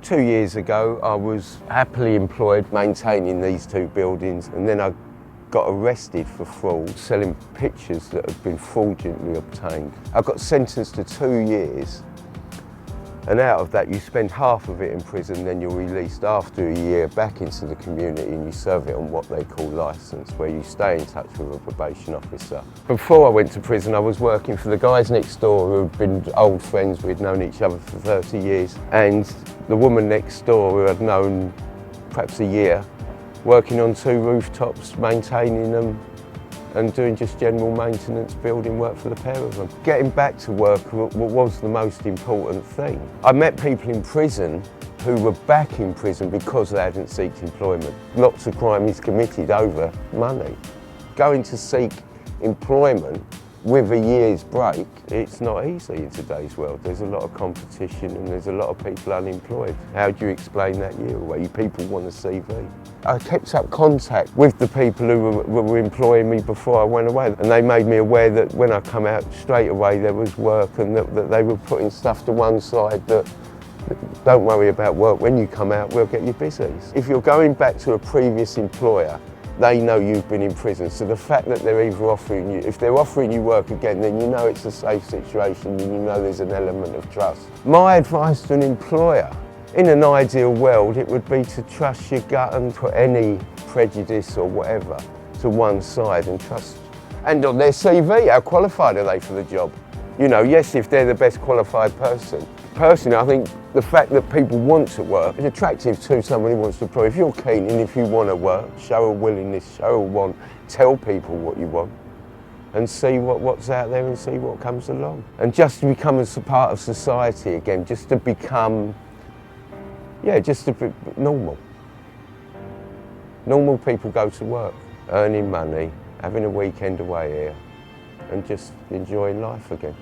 2 years ago, I was happily employed maintaining these two buildings, and then I got arrested for fraud, selling pictures that had been fraudulently obtained. I got sentenced to 2 years, and out of that you spend half of it in prison, then you're released after a year back into the community and you serve it on what they call licence, where you stay in touch with a probation officer. Before I went to prison, I was working for the guys next door who had been old friends. We'd known each other for 30 years, and the woman next door who I'd known perhaps a year, working on 2 rooftops, maintaining them and doing just general maintenance, building work for the pair of them. Getting back to work was the most important thing. I met people in prison who were back in prison because they hadn't sought employment. Lots of crime is committed over money. Going to seek employment with a year's break, it's not easy in today's world. There's a lot of competition and there's a lot of people unemployed. How do you explain that year away? People want a CV. I kept up contact with the people who were employing me before I went away, and they made me aware that when I come out straight away there was work, and that they were putting stuff to one side, that don't worry about work, when you come out we'll get you busy. If you're going back to a previous employer, they know you've been in prison, so the fact that they're either offering you, if they're offering you work again, then you know it's a safe situation and you know there's an element of trust. My advice to an employer, in an ideal world, it would be to trust your gut and put any prejudice or whatever to one side and trust. And on their CV, how qualified are they for the job? You know, yes, if they're the best qualified person. Personally, I think the fact that people want to work is attractive to somebody who wants to prove. If you're keen and if you want to work, show a willingness, show a want, tell people what you want and see what's out there and see what comes along. And just to become a part of society again, just to become, just to be normal. Normal people go to work, earning money, having a weekend away here and just enjoying life again.